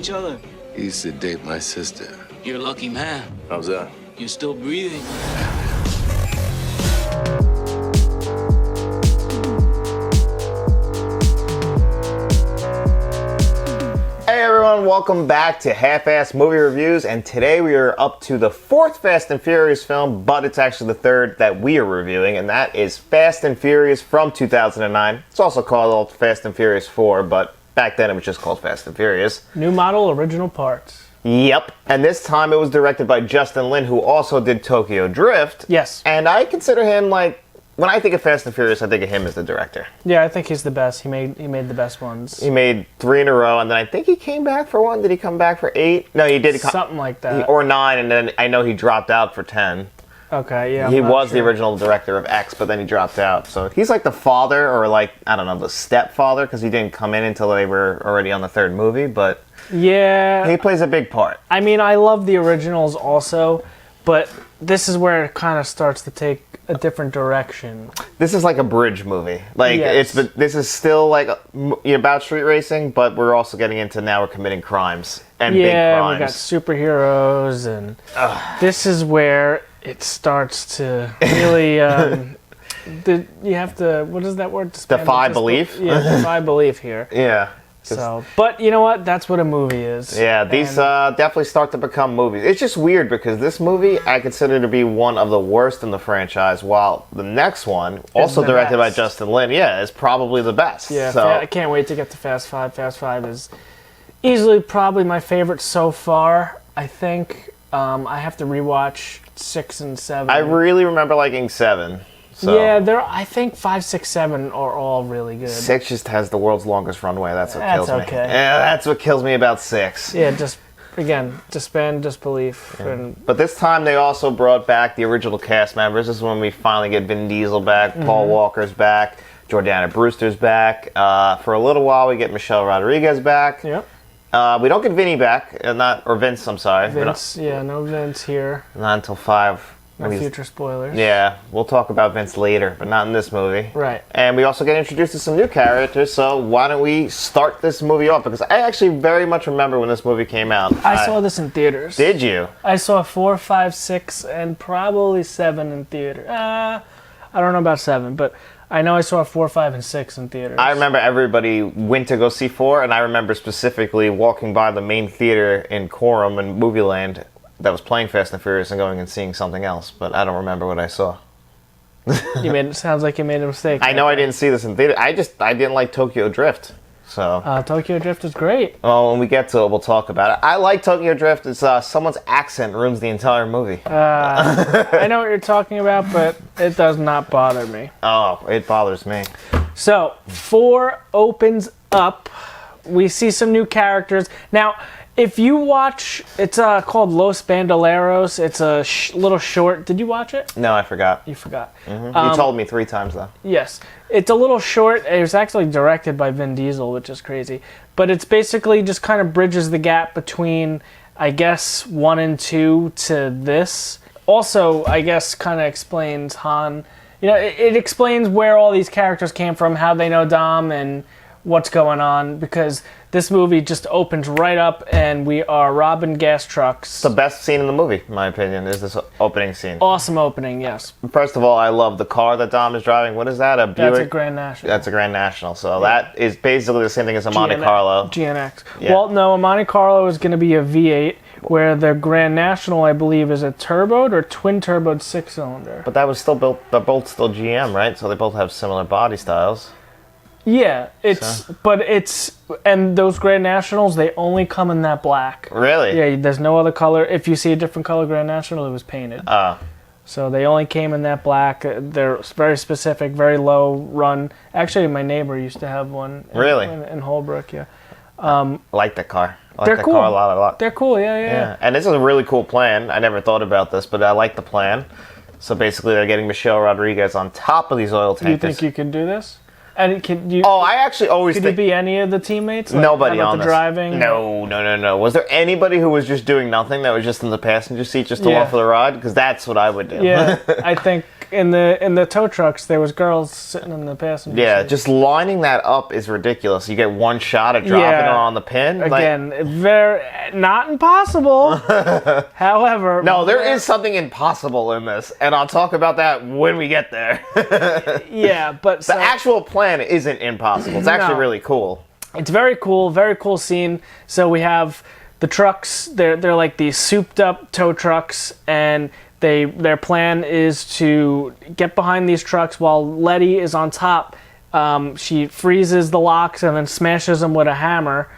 each other? He used to date my sister. You're a lucky man. How's that? You're still breathing. Hey everyone, welcome back to Half-Ass Movie Reviews, and today we are up to the fourth Fast and Furious film, but it's actually the third that we are reviewing, and that is Fast and Furious from 2009. It's also called Fast and Furious 4, but back then it was just called Fast and Furious. New model, original parts. Yep, and this time it was directed by Justin Lin, who also did Tokyo Drift. Yes. And I consider him when I think of Fast and Furious, I think of him as the director. Yeah, I think he's the best. He made the best ones. He made 3 in a row, and then I think he came back for 1. Did he come back for 8? No, he did. Something like that. Or 9, and then I know he dropped out for 10. Okay, yeah. He was the original director of X, but then he dropped out. So he's like the father, or I don't know, the stepfather, because he didn't come in until they were already on the third movie, but yeah, he plays a big part. I mean, I love the originals also, but this is where it kind of starts to take a different direction. This is like a bridge movie. Yes. This is still about street racing, but we're also getting into now we're committing crimes and big crimes. Yeah, we got superheroes, and this is where it starts to really. You have to. What is that word? Defy belief. Yeah, defy belief here. Yeah. So, but you know what? That's what a movie is. Yeah, these definitely start to become movies. It's just weird because this movie I consider to be one of the worst in the franchise, while the next one, also directed by Justin Lin, is probably the best. Yeah, so I can't wait to get to Fast 5. Fast 5 is easily probably my favorite so far. I think I have to rewatch 6 and 7. I really remember liking 7. So. Yeah, I think 5, 6, 7 are all really good. 6 just has the world's longest runway. That's what kills me. That's okay. Yeah, that's what kills me about 6. Yeah, just again, suspend disbelief. Yeah. But this time they also brought back the original cast members. This is when we finally get Vin Diesel back, Paul Walker's back, Jordana Brewster's back. For a little while we get Michelle Rodriguez back. Yep. We don't get Vinny back, or Vince. I'm sorry. Vince, no Vince here. Not until 5. No future spoilers. Yeah, we'll talk about Vince later, but not in this movie. Right. And we also get introduced to some new characters, so why don't we start this movie off? Because I actually very much remember when this movie came out. I saw this in theaters. Did you? I saw 4, 5, 6, and probably 7 in theater. I don't know about 7, but I know I saw 4, 5, and 6 in theaters. I remember everybody went to go see 4, and I remember specifically walking by the main theater in Coram and Movieland that was playing Fast and Furious and going and seeing something else, but I don't remember what I saw. Sounds like you made a mistake. I know I didn't see this in theater. I didn't like Tokyo Drift. So Tokyo Drift is great. Well, when we get to it, we'll talk about it. I like Tokyo Drift. It's someone's accent ruins the entire movie. I know what you're talking about, but it does not bother me. Oh, it bothers me. So 4 opens up. We see some new characters now. If you watch, it's called Los Bandoleros. It's a little short. Did you watch it? No, I forgot. You forgot. Mm-hmm. You told me 3 times, though. Yes. It's a little short. It was actually directed by Vin Diesel, which is crazy. But it's basically just kind of bridges the gap between, I guess, 1 and 2 to this. Also, I guess, kind of explains Han. You know, it explains where all these characters came from, how they know Dom, and what's going on, because this movie just opens right up and we are robbing gas trucks. It's the best scene in the movie, in my opinion, is this opening scene. Awesome opening, yes. First of all, I love the car that Dom is driving. What is that, a Buick? That's a Grand National. That's a Grand National, so that is basically the same thing as a Monte Carlo. GNX. Yeah. Well, no, a Monte Carlo is going to be a V8, where the Grand National, I believe, is a turboed or twin-turboed 6-cylinder. But that was still built, they're both still GM, right? So they both have similar body styles. Yeah, and those Grand Nationals, they only come in that black. Really? Yeah, there's no other color. If you see a different color Grand National, it was painted. So they only came in that black. They're very specific, very low run. Actually, my neighbor used to have one. Really? In Holbrook, yeah. I like that car. I like They're that cool. car a lot. They're cool, yeah. And this is a really cool plan. I never thought about this, but I like the plan. So basically, they're getting Michelle Rodriguez on top of these oil tankers. Do you think you can do this? And can you? Oh, I actually always could think... you be any of the teammates? Like, nobody how about on the this. driving? No. Was there anybody who was just doing nothing that was just in the passenger seat just along for the ride? Because that's what I would do. Yeah, I think in the tow trucks, there was girls sitting in the passenger Yeah, seat. just lining that up is ridiculous. You get one shot of dropping it on the pin. Again, very not impossible. However, No, there is something impossible in this, and I'll talk about that when we get there. Yeah, but The actual plan isn't impossible. It's actually really cool. It's very cool scene. So we have the trucks. They're like these souped up tow trucks, and their plan is to get behind these trucks while Letty is on top. She freezes the locks and then smashes them with a hammer,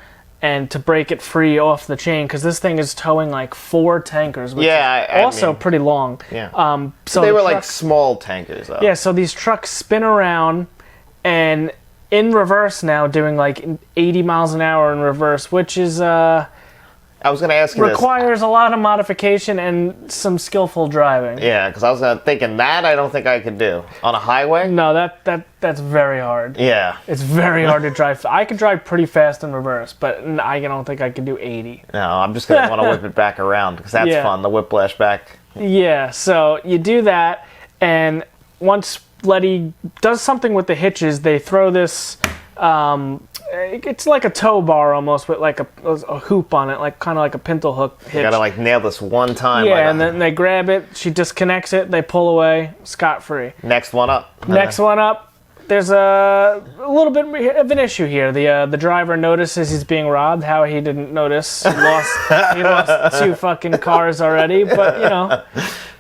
and to break it free off the chain, because this thing is towing like 4 tankers, which is also pretty long. Yeah. So they were like small tankers, though. Yeah, so these trucks spin around and in reverse now, doing like 80 miles an hour in reverse, which is I was going to ask you requires a lot of modification and some skillful driving. Yeah, because I was thinking that I don't think I could do on a highway. No, that's very hard. Yeah, it's very hard to drive. I could drive pretty fast in reverse, but I don't think I could do 80. No, I'm just going to want to whip it back around because that's fun. The whiplash back. Yeah, so you do that, and once Letty does something with the hitches, they throw this. It's like a tow bar almost, with like a hoop on it, like kind of like a pintle hook hitch. You gotta like nail this one time. Yeah, and then they grab it. She disconnects it. They pull away, scot free. Next one up. Next one up. There's a little bit of an issue here. The driver notices he's being robbed. How he didn't notice? He lost 2 fucking cars already. But you know,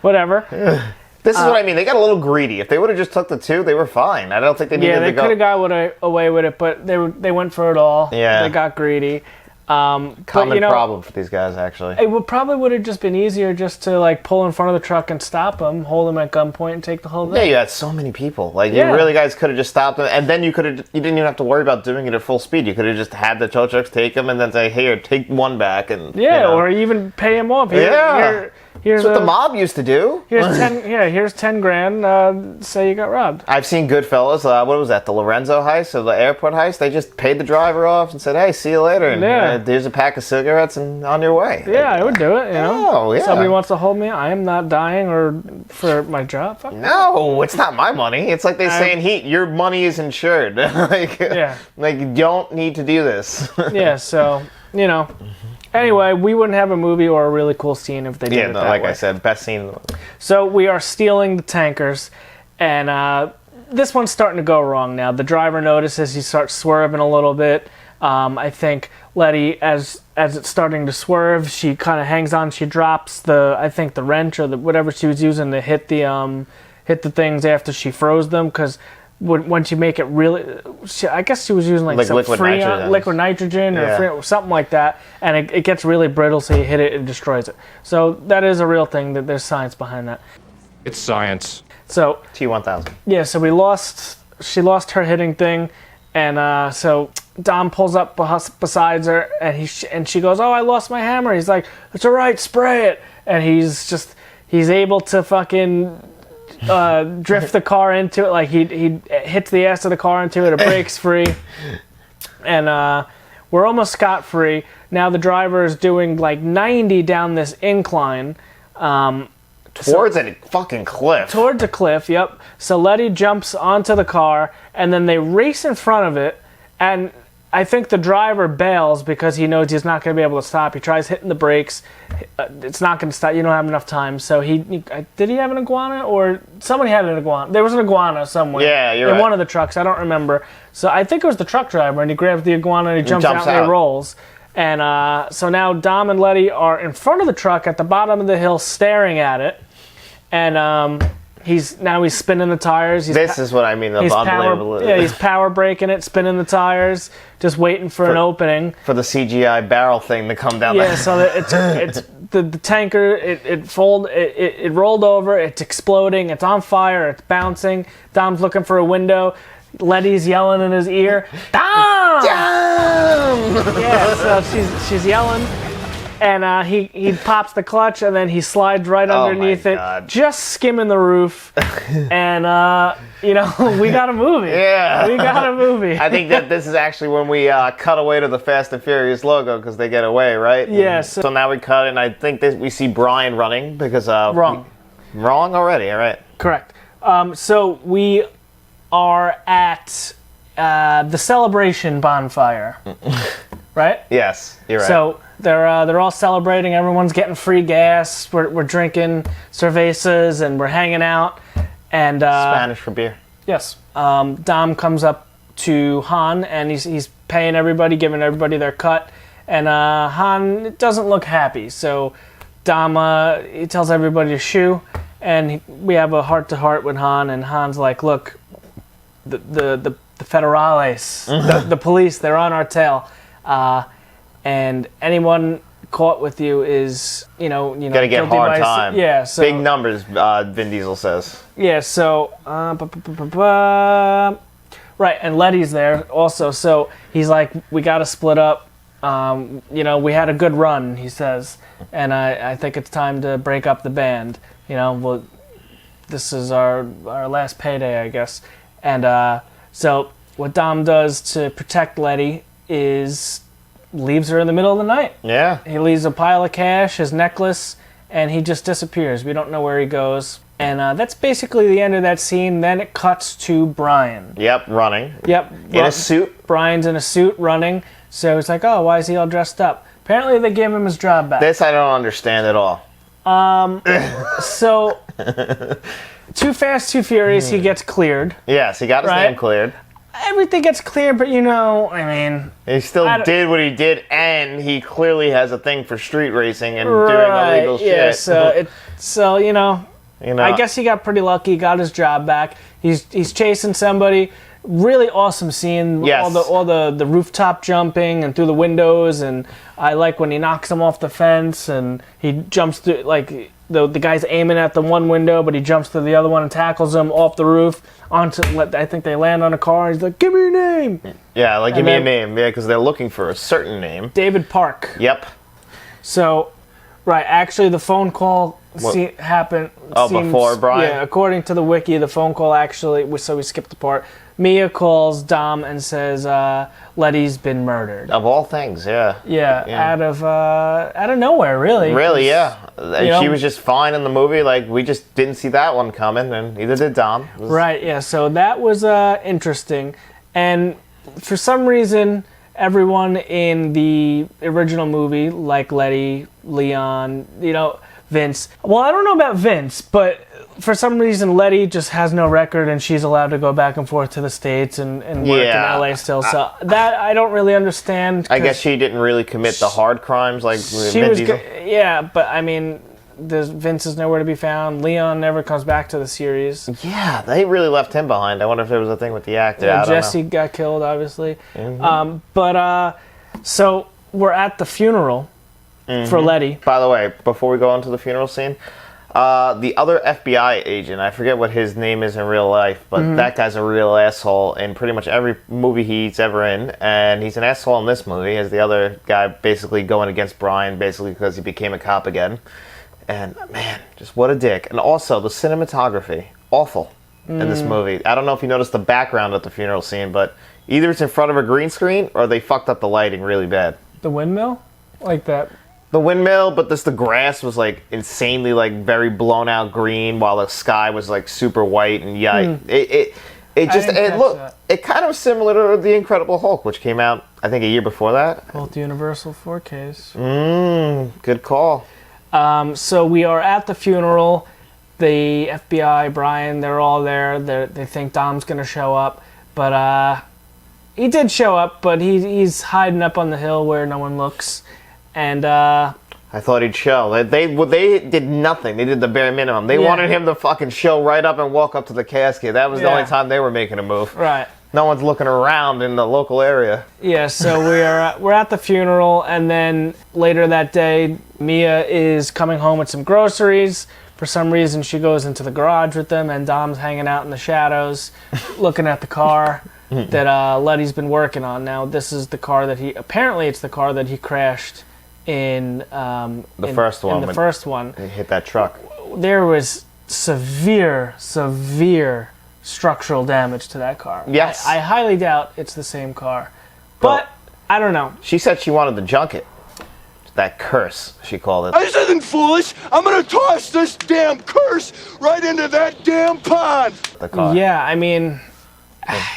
whatever. This is what I mean. They got a little greedy. If they would have just took the 2, they were fine. I don't think they needed to go. Yeah, they could have got away with it, but they went for it all. Yeah. They got greedy. Common problem for these guys, actually. It probably would have just been easier just to like pull in front of the truck and stop them, hold them at gunpoint, and take the whole thing. Yeah, you had so many people. Like, you really guys could have just stopped them, and then you didn't even have to worry about doing it at full speed. You could have just had the tow trucks take them and then say, "Here, take one back," and or even pay him off. Here's what the mob used to do. Here's 10. Yeah, here's 10 grand. Say you got robbed. I've seen Goodfellas. What was that? The Lorenzo heist or the airport heist? They just paid the driver off and said, "Hey, see you later." And here's a pack of cigarettes and on your way. Yeah, I would do it. You know. Oh, yeah. Somebody wants to hold me. I am not dying or for my job. Fuck no, it's not my money. It's like they say in Heat, your money is insured. Like you don't need to do this. Yeah. So Anyway, we wouldn't have a movie or a really cool scene if they did it that like way. I said, best scene in the movie. So we are stealing the tankers, and this one's starting to go wrong now. The driver notices, he starts swerving a little bit. I think Letty, as it's starting to swerve, she kind of hangs on. She drops the wrench or whatever she was using to hit the things after she froze them, because once you make it really, I guess she was using like some liquid nitrogen or something like that, and it gets really brittle, so you hit it, it destroys it. So that is a real thing, that there's science behind that. It's science. So T-1000. Yeah, so she lost her hitting thing, and so Dom pulls up beside her, and she goes, "Oh, I lost my hammer." He's like, "It's all right, spray it," and he's able to fucking drift the car into it. Like he hits the ass of the car into it. It breaks free, and we're almost scot-free. Now the driver is doing like 90 down this incline towards a fucking cliff. Towards a cliff, yep. So Letty jumps onto the car, and then they race in front of it, and I think the driver bails because he knows he's not going to be able to stop. He tries hitting the brakes. It's not going to stop. You don't have enough time. So did he have an iguana, or somebody had an iguana? There was an iguana somewhere. Yeah, you're in right. one of the trucks. I don't remember. So I think it was the truck driver, and he grabs the iguana and he jumps out and he rolls. And so now Dom and Letty are in front of the truck at the bottom of the hill staring at it. And he's spinning the tires. This is what I mean. He's power braking it, spinning the tires, just waiting for an opening for the CGI barrel thing to come down. Yeah, so it's the tanker. It rolled over. It's exploding. It's on fire. It's bouncing. Dom's looking for a window. Letty's yelling in his ear, "Dom! Dom!" Yeah, so she's yelling. And he pops the clutch, and then he slides right underneath it, just skimming the roof. And, we got a movie. Yeah. We got a movie. I think that this is actually when we cut away to the Fast and Furious logo, because they get away, right? Yes. So now we cut, and I think we see Brian running, because... Wrong. Wrong already, all right. Correct. So we are at the celebration bonfire, right? Yes, you're right. So they're all celebrating. Everyone's getting free gas. We're drinking cervezas and we're hanging out. And Spanish for beer. yes, Dom comes up to Han and he's paying everybody, giving everybody their cut. And Han doesn't look happy. So Dom he tells everybody to shoo. And we have a heart-to-heart with Han, and Han's like, look, the federales, the police, they're on our tail. And anyone caught with you is, Gotta get hard time. Yeah, so... Big numbers, Vin Diesel says. Yeah, so... right, and Letty's there also, so he's like, we gotta split up. We had a good run, he says, and I think it's time to break up the band. Well, this is our last payday, I guess. And so what Dom does to protect Letty is leaves her in the middle of the night. Yeah. He leaves a pile of cash, his necklace, and he just disappears. We don't know where he goes. And that's basically the end of that scene. Then it cuts to Brian. Yep, running. Yep. In a suit. Brian's in a suit running. So it's like, oh, why is he all dressed up? Apparently they gave him his job back. This I don't understand at all. So, Too Fast, Too Furious, he gets cleared. Yes, he got his name cleared. Everything gets cleared, but he still did what he did, and he clearly has a thing for street racing and doing illegal shit. Yeah, I guess he got pretty lucky, got his job back. He's chasing somebody. Really awesome scene. Yes. All the rooftop jumping and through the windows, and I like when he knocks him off the fence and he jumps through, like the guy's aiming at the one window, but he jumps to the other one and tackles him off the roof onto. I think they land on a car. He's like, "Give me your name." Yeah, give me a name. Yeah, because they're looking for a certain name. David Park. Yep. So, right, actually, the phone call happened. Before Brian. Yeah, according to the wiki, the phone call actually. So we skipped the part. Mia calls Dom and says Letty's been murdered. Of all things, yeah. Yeah. Out of nowhere, really. Really, yeah. She was just fine in the movie. We just didn't see that one coming, and neither did Dom. Right. Yeah. So that was interesting, and for some reason, everyone in the original movie, like Letty, Leon, Vince. Well, I don't know about Vince, but for some reason, Letty just has no record, and she's allowed to go back and forth to the States and work in LA still. So that I don't really understand. I guess she didn't really commit the hard crimes like Vin Diesel. Yeah, but Vince is nowhere to be found. Leon never comes back to the series. Yeah, they really left him behind. I wonder if there was a thing with the actor. Yeah, Jesse got killed, obviously. Mm-hmm. So we're at the funeral for Letty. By the way, before we go into the funeral scene, the other FBI agent, I forget what his name is in real life, but that guy's a real asshole in pretty much every movie he's ever in, and he's an asshole in this movie as the other guy basically going against Brian basically because he became a cop again. And man, just what a dick. And also the cinematography, awful in this movie. I don't know if you noticed the background at the funeral scene, but either it's in front of a green screen or they fucked up the lighting really bad. The windmill? Like that? The windmill, but the grass was insanely very blown out green, while the sky was super white and it kind of similar to The Incredible Hulk, which came out I think a year before that. Both Universal 4Ks. Good call. So we are at the funeral. The FBI, Brian, they're all there. They think Dom's gonna show up, but he did show up, but he's hiding up on the hill where no one looks. And I thought he'd show. They did nothing. They did the bare minimum. They wanted him to fucking show right up and walk up to the casket. That was the only time they were making a move. Right. No one's looking around in the local area. Yeah, so we're at the funeral, and then later that day, Mia is coming home with some groceries. For some reason, she goes into the garage with them, and Dom's hanging out in the shadows, looking at the car that Letty's been working on. Now, this is the car that it's the car that he crashed in the first one. In the first one. He hit that truck. There was severe structural damage to that car. Yes. I highly doubt it's the same car. But I don't know. She said she wanted to junk it. that curse, she called it. This isn't foolish. I'm gonna toss this damn curse right into that damn pond. The car. Yeah, I mean,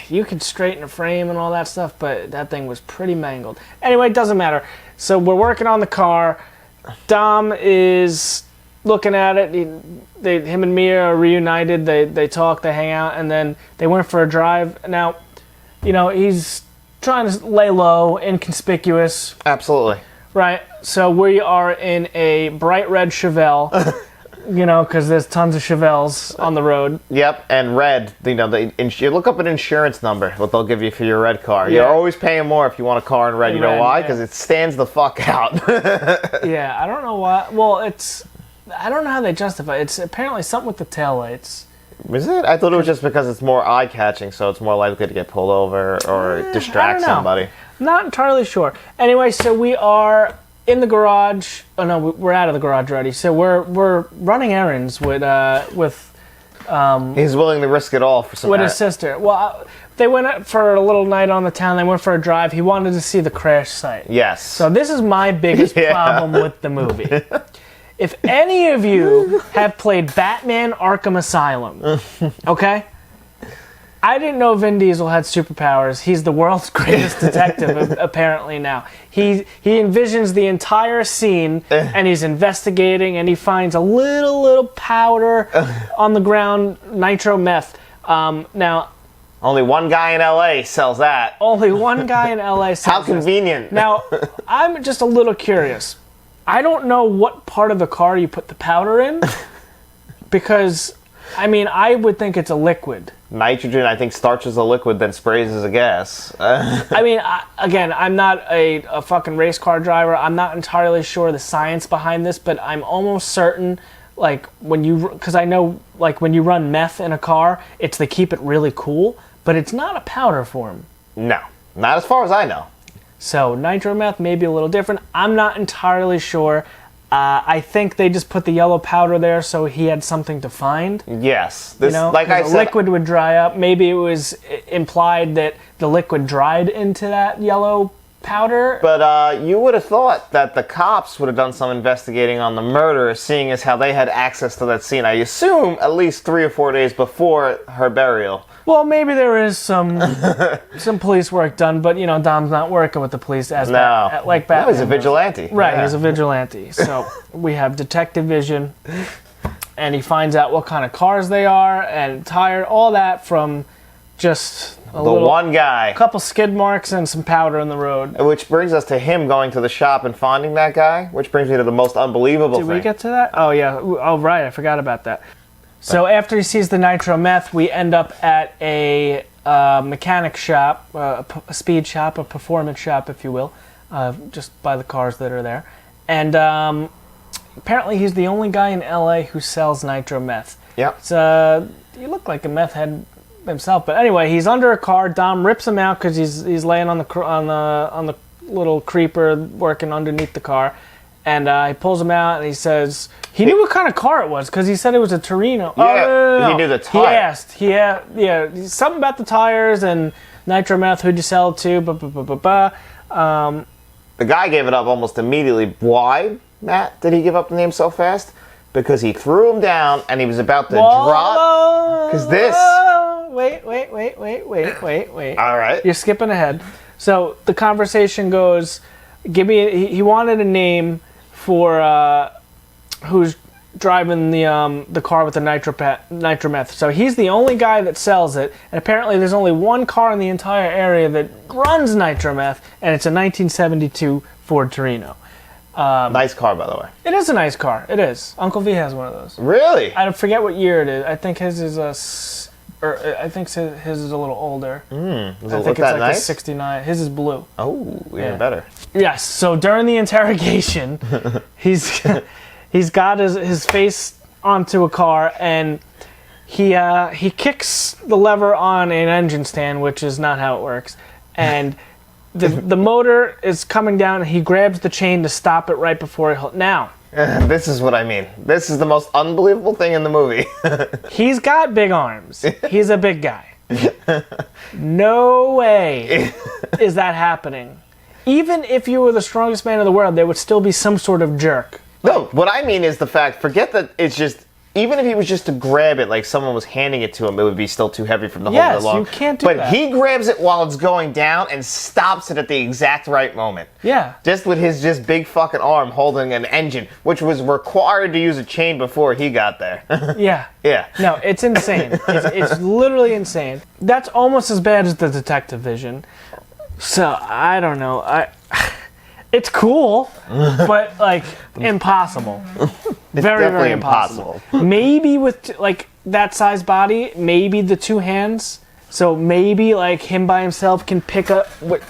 you could straighten a frame and all that stuff, but that thing was pretty mangled. Anyway, it doesn't matter. So we're working on the car. Dom is looking at it. Him and Mia are reunited. They talk, they hang out, and then they went for a drive. Now, he's trying to lay low, inconspicuous. Absolutely. Right. So we are in a bright red Chevelle. Because there's tons of Chevelles on the road. Yep, and red, you look up an insurance number, what they'll give you for your red car. Yeah. You're always paying more if you want a car in red. You know why? Because it stands the fuck out. Yeah, I don't know why. Well, I don't know how they justify it. It's apparently something with the taillights. Is it? I thought it was just because it's more eye-catching, so it's more likely to get pulled over or distract somebody. I'm not entirely sure. Anyway, so we are in the garage. Oh no, we're out of the garage already. So we're running errands with He's willing to risk it all for some. With his sister. Well, they went out for a little night on the town. They went for a drive. He wanted to see the crash site. Yes. So this is my biggest problem with the movie. If any of you have played Batman Arkham Asylum, okay? I didn't know Vin Diesel had superpowers. He's the world's greatest detective, apparently now. He envisions the entire scene, and he's investigating, and he finds a little powder on the ground, nitro meth. Now, only one guy in L.A. sells that. Only one guy in L.A. sells How convenient. This. Now, I'm just a little curious. I don't know what part of the car you put the powder in, because, I would think it's a liquid. Nitrogen, I think, starts as a liquid, then sprays as a gas. Again, I'm not a fucking race car driver. I'm not entirely sure the science behind this, but I'm almost certain, because I know, when you run meth in a car, it's to keep it really cool, but it's not a powder form. No, not as far as I know. So nitro meth may be a little different. I'm not entirely sure. I think they just put the yellow powder there so he had something to find. Yes. Like I said, the liquid would dry up. Maybe it was implied that the liquid dried into that yellow powder. But you would have thought that the cops would have done some investigating on the murder, seeing as how they had access to that scene, I assume, at least 3 or 4 days before her burial. Well, maybe there is some police work done, but Dom's not working with the police as like Batman. No, he's a vigilante. Right, yeah. He's a vigilante. So we have detective vision, and he finds out what kind of cars they are and tire, all that from just one guy. A couple skid marks and some powder in the road. Which brings us to him going to the shop and finding that guy, which brings me to the most unbelievable thing. Did we get to that? Oh, yeah. Oh, right. I forgot about that. So after he sees the nitro meth, we end up at a mechanic shop, a speed shop, a performance shop, if you will, just by the cars that are there. And apparently he's the only guy in L.A. who sells nitro meth. Yep. He looked like a meth head himself, but anyway, he's under a car. Dom rips him out because he's laying on the little creeper working underneath the car. And he pulls him out, and he says he knew what kind of car it was because he said it was a Torino. Yeah, no. He knew the tire. He asked. Something about the tires and nitro meth. Who'd you sell it to? The guy gave it up almost immediately. Why, Matt? Did he give up the name so fast? Because he threw him down, and he was about to drop. Because this. Wait. All right. You're skipping ahead. So the conversation goes. He wanted a name for who's driving the car with the nitro meth. So he's the only guy that sells it, and apparently there's only one car in the entire area that runs nitro meth, and it's a 1972 Ford Torino. Nice car, by the way. It is a nice car. It is. Uncle V has one of those. Really? I forget what year it is. I think his is I think his is a little older. Does it I look think it's that like nice? a 69. His is blue. Oh, even better. Yes. So during the interrogation, he's got his face onto a car, and he kicks the lever on an engine stand, which is not how it works. And the motor is coming down, and he grabs the chain to stop it right before he now. This is what I mean. This is the most unbelievable thing in the movie. He's got big arms. He's a big guy. No way is that happening. even if you were the strongest man in the world, there would still be some sort of jerk. No, what I mean is the fact, forget that it's just, even if he was just to grab it like someone was handing it to him, it would be still too heavy from the hold it along. Yes, you can't do but that. But he grabs it while it's going down and stops it at the exact right moment. Yeah. Just with his just big fucking arm holding an engine, which was required to use a chain before he got there. Yeah. Yeah. No, it's insane. It's literally insane. That's almost as bad as the detective vision. So, I don't know. It's cool, but, like, impossible. Very, very impossible. Maybe with, like, that size body, maybe the two hands. So maybe, like, him by himself can pick up... But,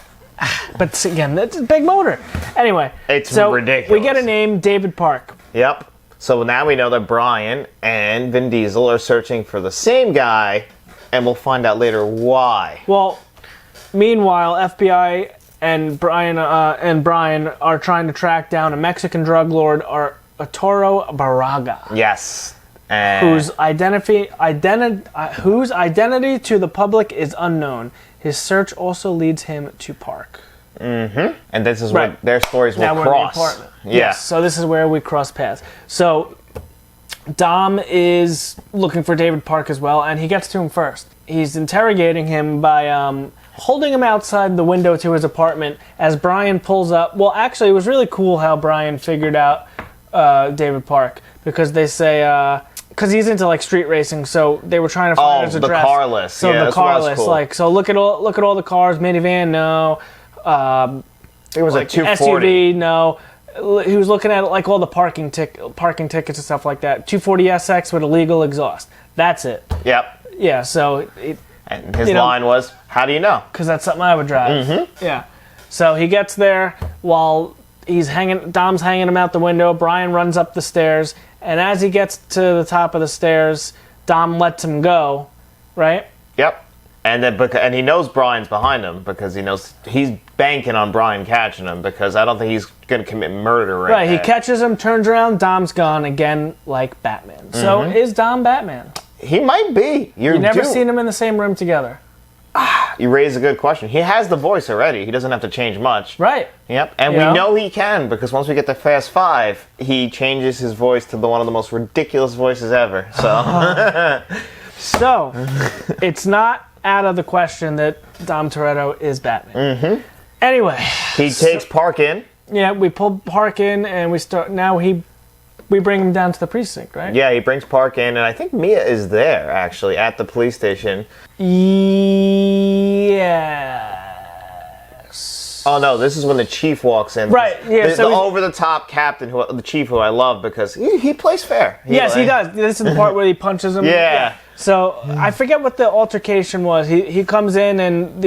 again, that's a big motor. Anyway. It's so ridiculous. We get a name, David Park. Yep. So now we know that Brian and Vin Diesel are searching for the same guy, and we'll find out later why. Well, meanwhile, FBI... and Brian are trying to track down a Mexican drug lord, Arturo Barraga. Yes. Whose identity to the public is unknown. His search also leads him to Park. Mm-hmm. And this is where their stories will now cross. We're in the apartment. Yeah. Yes, so this is where we cross paths. So Dom is looking for David Park as well, and he gets to him first. He's interrogating him by holding him outside the window to his apartment as Brian pulls up. Well, actually, it was really cool how Brian figured out David Park, because they say... because he's into like street racing, so they were trying to find his address. The car list. So yeah, the car list, cool. like, so look at all the cars. Minivan, no. It was like a 240. SUV, no. He was looking at like all the parking tickets and stuff like that. 240 SX with illegal exhaust. That's it. Yep. Yeah. So. And his line was, "How do you know?" Because that's something I would drive. Mm-hmm. Yeah. So he gets there while Dom's hanging him out the window. Brian runs up the stairs, and as he gets to the top of the stairs, Dom lets him go. Right. Yep. And he knows Brian's behind him because he knows he's banking on Brian catching him, because I don't think he's going to commit murder right He there. catches him, turns around, Dom's gone again, like Batman. So is Dom Batman? He might be. You've never seen them in the same room together. You raise a good question. He has the voice already. He doesn't have to change much. Right. Yep. And we know he can, because once we get to Fast 5, he changes his voice to one of the most ridiculous voices ever. So, So it's not out of the question that Dom Toretto is Batman. Mm-hmm. Anyway. he takes Park in. Yeah, we pull Park in, and we bring him down to the precinct, right? Yeah, he brings Park in, and I think Mia is there, actually, at the police station. Yes. Oh, no, this is when the chief walks in. Right, yeah. The over-the-top captain, the chief, who I love, because he plays fair. He does. This is the part where he punches him. Yeah. So I forget what the altercation was. He comes in, and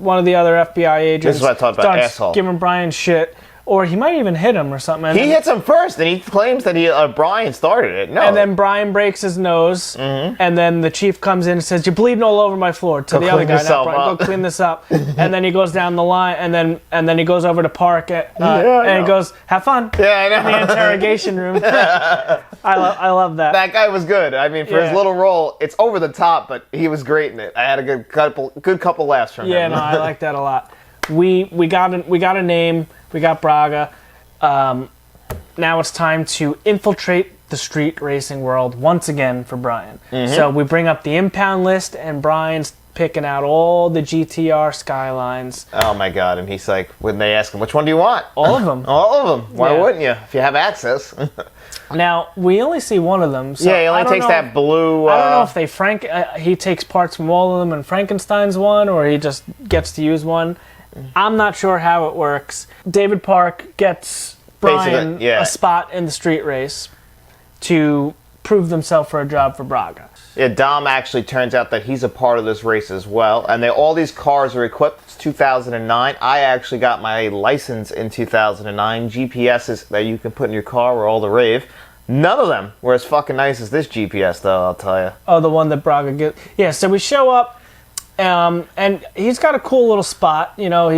one of the other FBI agents This is what I talked about, starts asshole. giving Brian shit. Or he might even hit him or something. He hits him first, and he claims that Brian started it. No. And then Brian breaks his nose, and then the chief comes in and says, "You're bleeding all over my floor." To the other guy, not Brian, go clean this up. And then he goes down the line, and then he goes over to Park, and he goes, "Have fun." Yeah, I know. In the interrogation room. I love that. That guy was good. I mean, for his little role, it's over the top, but he was great in it. I had a good couple laughs from him. Yeah, no, I like that a lot. We got a name. We got Braga. Now it's time to infiltrate the street racing world once again for Brian. Mm-hmm. So we bring up the impound list, and Brian's picking out all the GTR Skylines. Oh my God! And he's like, when they ask him, "Which one do you want?" All of them. All of them. Why wouldn't you? If you have access. Now we only see one of them. So he only takes that blue. I don't know if he takes parts from all of them and Frankenstein's one, or he just gets to use one. I'm not sure how it works. David Park gets Brian a spot in the street race to prove themselves for a job for Braga. Yeah, Dom actually turns out that he's a part of this race as well. And all these cars are equipped. It's 2009. I actually got my license in 2009. GPSs that you can put in your car were all the rave. None of them were as fucking nice as this GPS, though, I'll tell you. Oh, the one that Braga gets. Yeah, so we show up. And he's got a cool little spot. You know,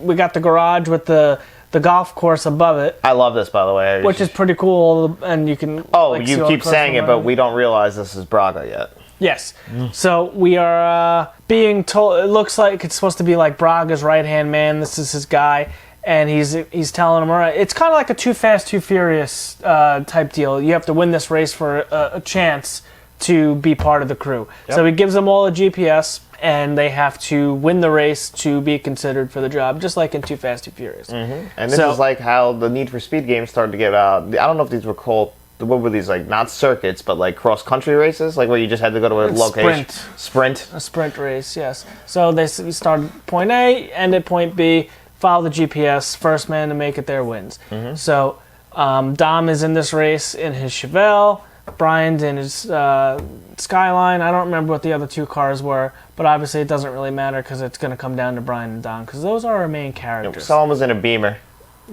we got the garage with the golf course above it. I love this, by the way. Which is pretty cool, and you can... Oh, you keep saying it, but we don't realize this is Braga yet. Yes. So we are being told... It looks like it's supposed to be like Braga's right-hand man. This is his guy. and he's telling him, all right, it's kind of like a Too Fast, Too Furious type deal. You have to win this race for a chance to be part of the crew. Yep. So he gives them all a GPS, and they have to win the race to be considered for the job, just like in Too Fast, Too Furious. Mm-hmm. And this is like how the Need for Speed games started to get out. I don't know if these were called, what were these, like, not circuits, but like cross-country races? Like where you just had to go to a location? Sprint. A sprint race, yes. So they started at point A, end at point B, follow the GPS, first man to make it there wins. Mm-hmm. So Dom is in this race in his Chevelle, Brian's in his Skyline. I don't remember what the other two cars were, but obviously it doesn't really matter because it's going to come down to Brian and Dom because those are our main characters. Someone was in a Beamer.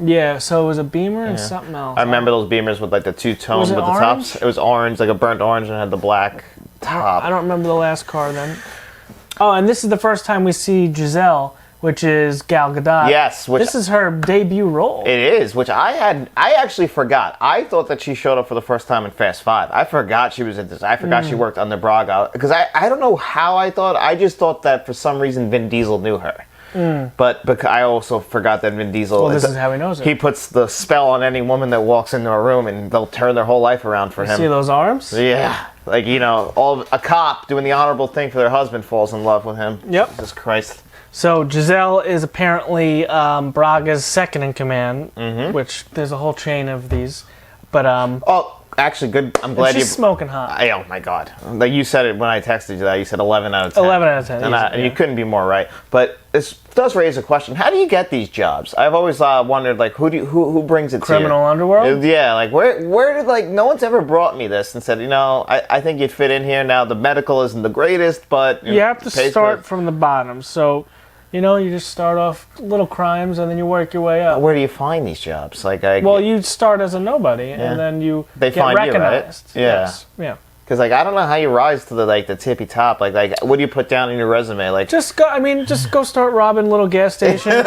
Yeah, so it was a Beamer and something else. I remember those Beamers with like the two-tone with the tops. It was orange, like a burnt orange, and had the black top. I don't remember the last car then. Oh, and this is the first time we see Giselle, which is Gal Gadot. Yes, this is her debut role. It is, which I actually forgot. I thought that she showed up for the first time in Fast 5. I forgot she was in this. I forgot she worked under Braga. Because I don't know how I thought. I just thought that for some reason Vin Diesel knew her. But I also forgot that Vin Diesel... Well, this is how he knows it. He puts the spell on any woman that walks into a room and they'll turn their whole life around for him. See those arms? Yeah. Like, you know, a cop doing the honorable thing for their husband falls in love with him. Yep. Jesus Christ. So Giselle is apparently Braga's second in command, which there's a whole chain of these. But actually, good. I'm glad she's smoking hot. Oh my God! Like you said it when I texted you that. You said 11 out of 10. 11 out of 10. And you couldn't be more right. But this does raise a question: how do you get these jobs? I've always wondered, like, who brings it to you? Criminal underworld? Yeah, like where did, like, no one's ever brought me this and said, you know, I think you'd fit in here. Now the medical isn't the greatest, but you have to start from the bottom. So. You know, you just start off little crimes and then you work your way up. Where do you find these jobs? Well, you start as a nobody and then you get recognized. You, right? Yeah. Yes. Yeah. Because, like, I don't know how you rise to the tippy top. Like, what do you put down in your resume? Like, just go start robbing little gas stations,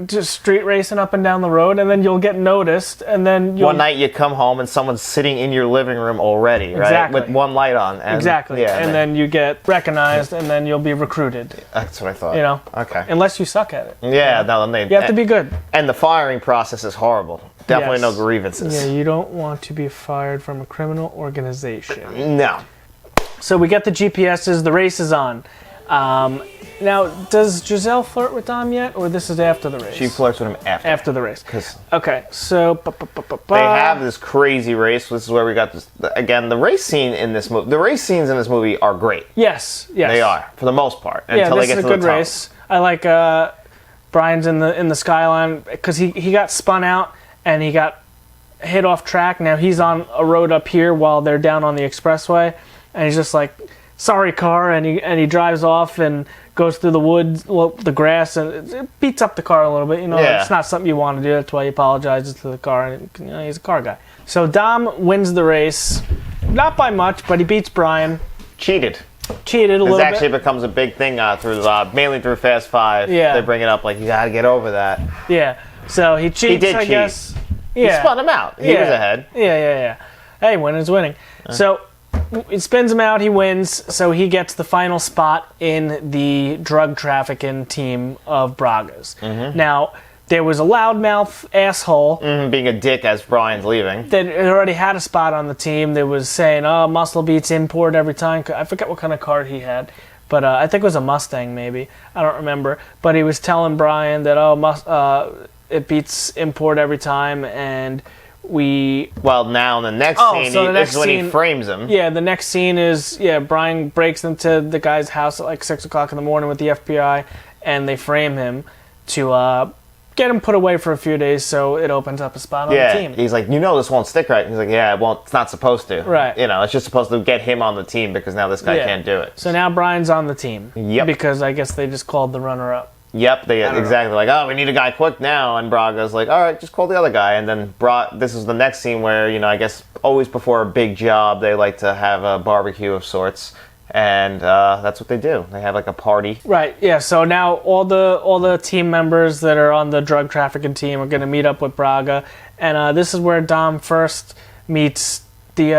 just street racing up and down the road, and then you'll get noticed. And then one night you come home and someone's sitting in your living room already, right? Exactly. With one light on. And, exactly. Yeah, and then you get recognized, and then you'll be recruited. That's what I thought. You know. Okay. Unless you suck at it. Yeah. No, you have to be good. And the firing process is horrible. Definitely no grievances. Yeah, you don't want to be fired from a criminal organization. No. So we get the GPSs, the race is on. Now, does Giselle flirt with Dom yet, or this is after the race? She flirts with him after. After the race. Okay, so... They have this crazy race. This is where we got this... Again, the race scene in this movie... The race scenes in this movie are great. Yes. They are, for the most part. Yeah, this is a good race. I like Brian's in the Skyline, because he got spun out, and he got hit off track. Now he's on a road up here while they're down on the expressway, and he's just like, sorry car, and he drives off and goes through the woods, the grass, and it beats up the car a little bit. You know, It's not something you want to do. That's why he apologizes to the car, and he's a car guy. So Dom wins the race, not by much, but he beats Brian. Cheated a little bit. This actually becomes a big thing mainly through Fast 5. Yeah. They bring it up like, you got to get over that. Yeah. So he cheats, He did I cheat. guess. He spun him out. He was ahead. Yeah. Hey, winning's winning. So it spins him out. He wins. So he gets the final spot in the drug trafficking team of Braga's. Now, there was a loudmouth asshole. Being a dick as Brian's leaving. That already had a spot on the team that was saying, oh, muscle beats import every time. I forget what kind of car he had. But I think it was a Mustang, maybe. I don't remember. But he was telling Brian that, it beats import every time, and we... Well, now in the next scene, this is when he frames him. Yeah, the next scene is, Brian breaks into the guy's house at like 6 o'clock in the morning with the FBI, and they frame him to get him put away for a few days so it opens up a spot on the team. He's like, this won't stick right. He's like, it won't. It's not supposed to. Right. It's just supposed to get him on the team because now this guy can't do it. So now Brian's on the team. Yep. Because I guess they just called the runner-up. Yep, exactly. Like, oh, we need a guy quick now. And Braga's like, all right, just call the other guy. And then this is the next scene where, I guess always before a big job, they like to have a barbecue of sorts. And that's what they do. They have like a party. Right, yeah. So now all the team members that are on the drug trafficking team are going to meet up with Braga. And this is where Dom first meets the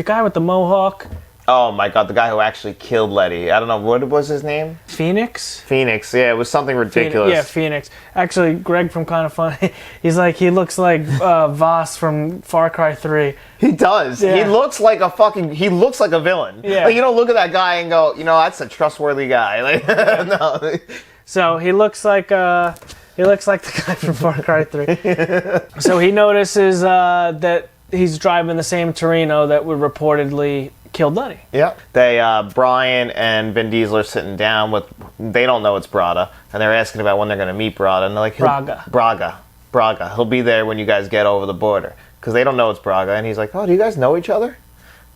guy with the mohawk Oh my god, the guy who actually killed Letty. I don't know, what was his name? Phoenix? Phoenix, yeah, it was something ridiculous. Yeah, Phoenix. Actually, Greg from Kind of Funny, he's like, he looks like Voss from Far Cry 3. He does. Yeah. He looks like a villain. Yeah. Like, you don't look at that guy and go, that's a trustworthy guy. Like, no. So he looks like the guy from Far Cry 3. So he notices that he's driving the same Torino that would reportedly killed Letty. Yeah. Brian and Vin Diesel are sitting down they don't know it's Braga, and they're asking about when they're going to meet Braga, and they're like, Braga. He'll be there when you guys get over the border, because they don't know it's Braga, and he's like, oh, do you guys know each other?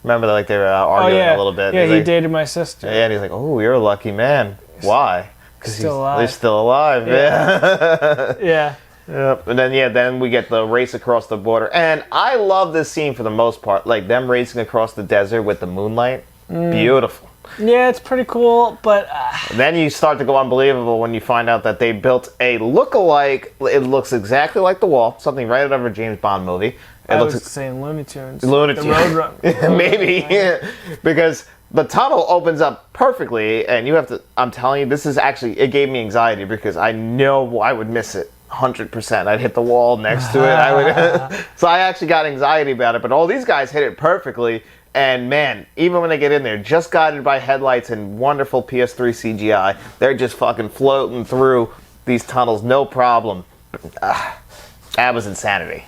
Remember, they were arguing a little bit. Yeah, he like, dated my sister. Yeah, and he's like, oh, you're a lucky man. Why? Because alive. He's still alive. Yeah. Yeah. Yep. And then we get the race across the border. And I love this scene for the most part. Like, them racing across the desert with the moonlight. Beautiful. Yeah, it's pretty cool, but... Then you start to go unbelievable when you find out that they built a look-alike. It looks exactly like The Wall. Something right out of a James Bond movie. I was saying Looney Tunes. Looney Tunes. The Roadrunner. Maybe. Yeah. Because the tunnel opens up perfectly, and you have to... I'm telling you, this is actually... It gave me anxiety because I know I would miss it. 100%. I'd hit the wall next to it. So I actually got anxiety about it. But all these guys hit it perfectly. And man, even when they get in there, just guided by headlights and wonderful PS3 CGI, they're just fucking floating through these tunnels, no problem. That was insanity.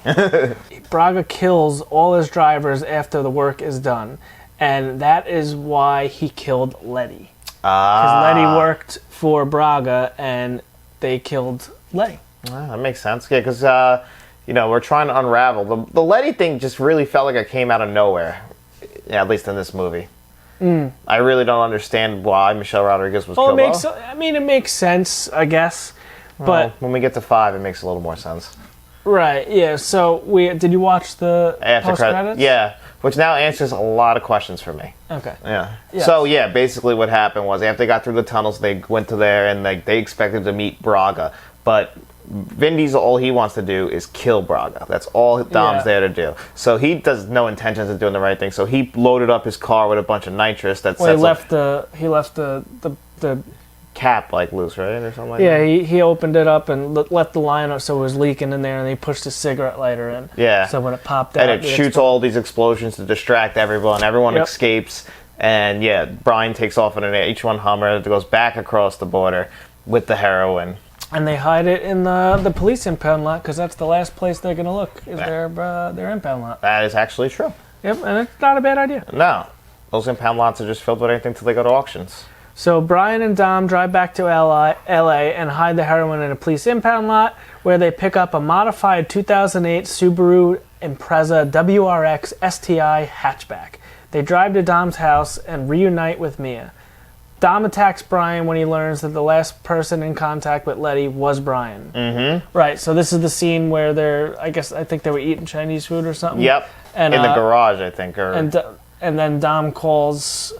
Braga kills all his drivers after the work is done. And that is why he killed Letty. Because Letty worked for Braga and they killed Letty. That makes sense. Yeah, because, we're trying to unravel. The Letty thing just really felt like it came out of nowhere. Yeah, at least in this movie. I really don't understand why Michelle Rodriguez was killed off. It makes sense, I guess. But when we get to 5, it makes a little more sense. Right, yeah. So, did you watch the post-credits? Yeah, which now answers a lot of questions for me. Okay. Yeah. Yes. So, basically what happened was after they got through the tunnels, they went to there and they expected to meet Braga. But Vin Diesel, all he wants to do is kill Braga. That's all Dom's there to do. So he does no intentions of doing the right thing. So he loaded up his car with a bunch of nitrous. He left the cap loose, right, or something like that. Yeah, he opened it up and left the line up so it was leaking in there, and he pushed a cigarette lighter in. Yeah. So when it popped out, and it shoots all these explosions to distract everyone. Everyone escapes, and Brian takes off in an H1 Hummer that goes back across the border with the heroin. And they hide it in the police impound lot because that's the last place they're going to look is their impound lot. That is actually true. Yep, and it's not a bad idea. No. Those impound lots are just filled with anything until they go to auctions. So Brian and Dom drive back to LA and hide the heroin in a police impound lot where they pick up a modified 2008 Subaru Impreza WRX STI hatchback. They drive to Dom's house and reunite with Mia. Dom attacks Brian when he learns that the last person in contact with Letty was Brian. Mm-hmm. Right, so this is the scene where I think they were eating Chinese food or something. Yep, and in the garage, I think. And then Dom calls...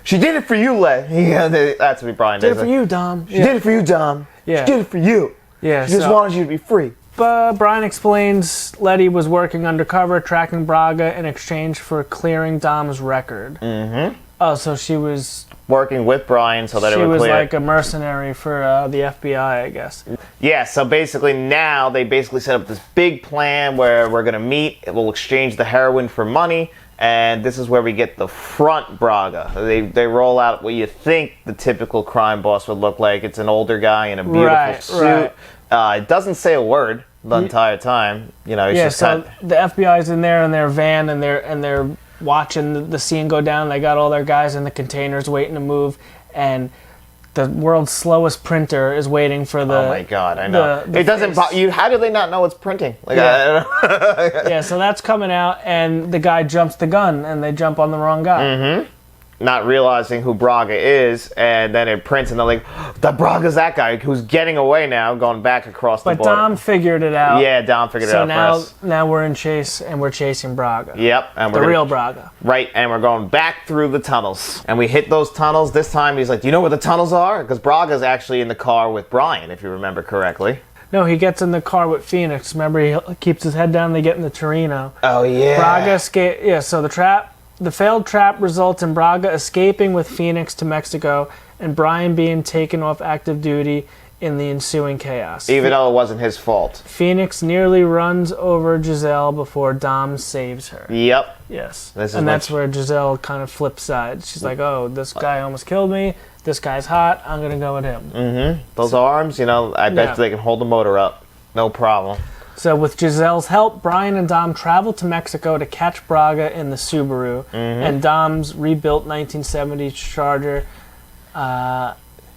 she did it for you, Letty. Yeah, that's what Brian did. Did it for you, Dom. She did it for you, Dom. Yeah. She did it for you. Yeah, she just wanted you to be free. Brian explains Letty was working undercover, tracking Braga in exchange for clearing Dom's record. Mm-hmm. Oh, so she was... working with Brian so that it would clear. She was like a mercenary for the FBI, I guess. Yeah, so basically now they set up this big plan where we're going to meet, we'll exchange the heroin for money, and this is where we get the front Braga. They roll out what you think the typical crime boss would look like. It's an older guy in a beautiful suit. Right. It doesn't say a word the entire time. The FBI's in there in their van and they're watching the scene go down. They got all their guys in the containers waiting to move, and the world's slowest printer is waiting for the... Oh my god, I know. It doesn't... How do they not know it's printing? I don't know. Yeah, so that's coming out, and the guy jumps the gun, and they jump on the wrong guy. Mm-hmm. Not realizing who Braga is, and then it prints, and they're like, the Braga's that guy who's getting away now, going back across the border. But Dom figured it out. Yeah, Dom figured it out first. So now we're in chase, and we're chasing Braga. Yep. And the real Braga. Right, and we're going back through the tunnels. And we hit those tunnels. This time he's like, do you know where the tunnels are? Because Braga's actually in the car with Brian, if you remember correctly. No, he gets in the car with Phoenix. Remember, he keeps his head down, they get in the Torino. Oh, yeah. Braga escapes. Yeah, so the trap The failed trap results in Braga escaping with Phoenix to Mexico and Brian being taken off active duty in the ensuing chaos. Even though it wasn't his fault. Phoenix nearly runs over Giselle before Dom saves her. Yep. Yes. And that's where Giselle kind of flips sides. She's like, oh, this guy almost killed me. This guy's hot. I'm going to go with him. Mm-hmm. Those arms, I bet they can hold the motor up. No problem. So with Giselle's help, Brian and Dom travel to Mexico to catch Braga in the Subaru and Dom's rebuilt 1970s Charger.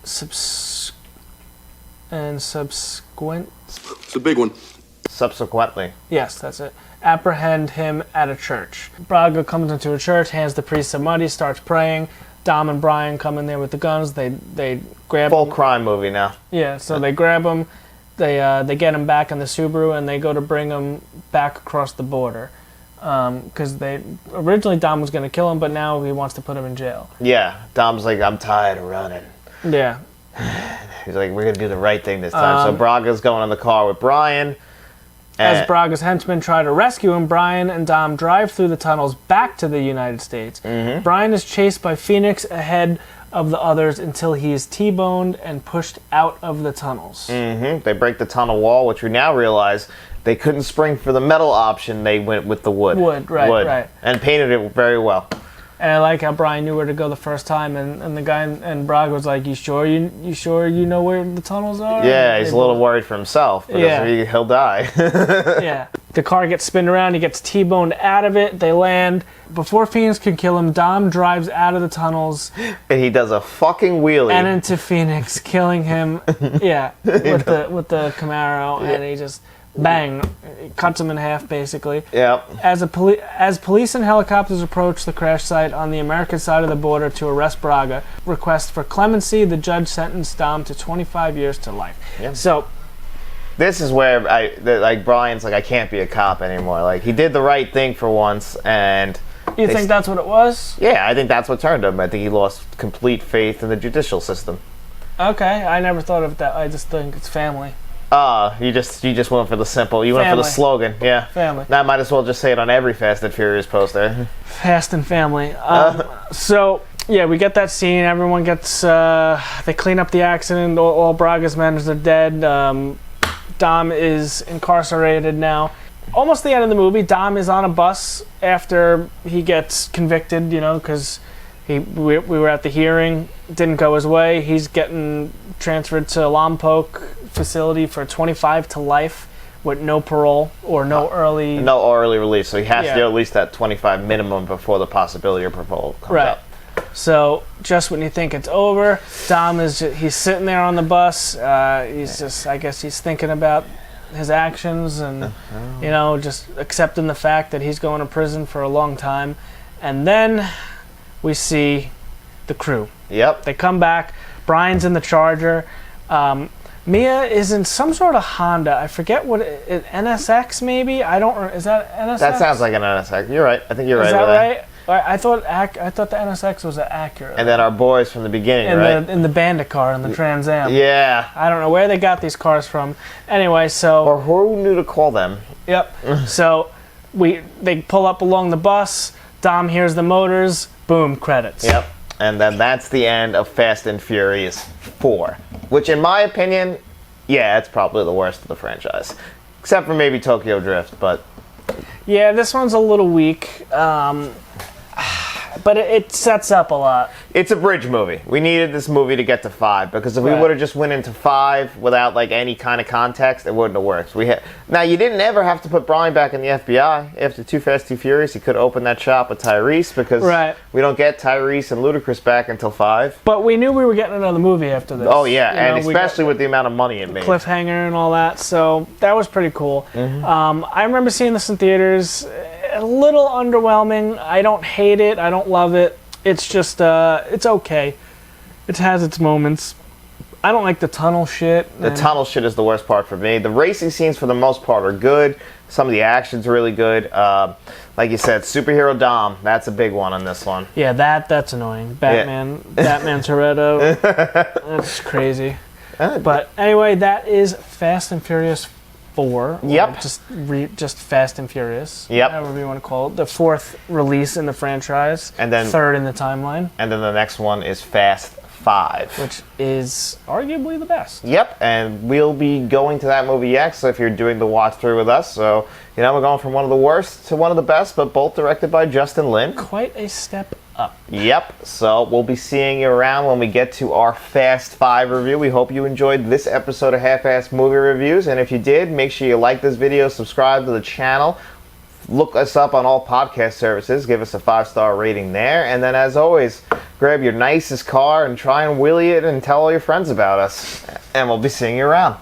Subsequent. It's a big one. Subsequently. Yes, that's it. Apprehend him at a church. Braga comes into a church, hands the priest some money, starts praying. Dom and Brian come in there with the guns. They grab Full him. crime movie now. Yeah, so they grab him. They get him back in the Subaru and they go to bring him back across the border. Because originally Dom was going to kill him, but now he wants to put him in jail. Yeah, Dom's like, I'm tired of running. Yeah. He's like, we're going to do the right thing this time. So Braga's going in the car with Brian. As Braga's henchmen try to rescue him, Brian and Dom drive through the tunnels back to the United States. Brian is chased by Phoenix ahead of the others until he is T-boned and pushed out of the tunnels. They break the tunnel wall, which we now realize they couldn't spring for the metal option. They went with the wood. Right. And painted it very well. And I like how Brian knew where to go the first time, and the guy and Braga was like, "You sure you know where the tunnels are?" Yeah, he's a little worried for himself because he'll die. Yeah. The car gets spun around. He gets T-boned out of it. They land. Before Phoenix can kill him, Dom drives out of the tunnels. And he does a fucking wheelie. And into Phoenix, killing him. Yeah, with the Camaro, and he just bang, cuts him in half basically. Yep. As police and helicopters approach the crash site on the American side of the border to arrest Braga, request for clemency, the judge sentenced Dom to 25 years to life. Yeah. So this is where Brian's like, I can't be a cop anymore. Like, he did the right thing for once, and you think that's what it was? Yeah, I think that's what turned him. I think he lost complete faith in the judicial system. Okay, I never thought of it that. I just think it's family. You just went for the simple. You went for the slogan, yeah. Family. I might as well just say it on every Fast and Furious poster. Fast and family. So yeah, we get that scene. Everyone gets. They clean up the accident. All Braga's men are dead. Dom is incarcerated now. Almost the end of the movie, Dom is on a bus after he gets convicted. Because we were at the hearing, didn't go his way. He's getting transferred to Lompoc facility for 25 to life with no parole or no early release. So he has to do at least that 25 minimum before the possibility of parole comes up. So just when you think it's over, Dom he's sitting there on the bus. I guess he's thinking about his actions and just accepting the fact that he's going to prison for a long time. And then we see the crew. Yep. They come back. Brian's in the Charger. Mia is in some sort of Honda. I forget what NSX maybe. Is that NSX? That sounds like an NSX. You're right. I think you're right. Is that right? I thought the NSX was an Acura. And then our boys from the beginning, in the Bandit car in the Trans Am. Yeah. I don't know where they got these cars from. Anyway, so or who knew to call them? Yep. So they pull up along the bus. Dom hears the motors. Boom, credits. Yep. And then that's the end of Fast and Furious 4. Which, in my opinion, it's probably the worst of the franchise. Except for maybe Tokyo Drift, but... Yeah, this one's a little weak. But it sets up a lot. It's a bridge movie. We needed this movie to get to 5, because if we would have just went into 5 without any kind of context, it wouldn't have worked. Now, you didn't ever have to put Brian back in the FBI. After Too Fast, Too Furious, you could open that shop with Tyrese, because we don't get Tyrese and Ludacris back until 5. But we knew we were getting another movie after this. Oh, yeah, and especially with the amount of money it made. Cliffhanger and all that, so that was pretty cool. I remember seeing this in theaters. A little underwhelming. I don't hate it. I don't love it. It's just, it's okay. It has its moments. I don't like the tunnel shit. The tunnel shit is the worst part for me. The racing scenes, for the most part, are good. Some of the action's really good. Like you said, Superhero Dom. That's a big one on this one. Yeah, that's annoying. Batman Toretto. That's crazy. But anyway, that is Fast and Furious 4. Yep. Or just Fast and Furious. Yep. However you want to call it. The 4th release in the franchise. And then 3rd in the timeline. And then the next one is Fast 5. Which is arguably the best. Yep, and we'll be going to that movie next if you're doing the watch through with us. So, we're going from one of the worst to one of the best, but both directed by Justin Lin. Quite a step up. Yep, so we'll be seeing you around when we get to our Fast 5 review. We hope you enjoyed this episode of Half-Assed Movie Reviews, and if you did, make sure you like this video, subscribe to the channel, look us up on all podcast services, give us a 5-star rating there, and then as always, grab your nicest car and try and wheelie it and tell all your friends about us. And we'll be seeing you around.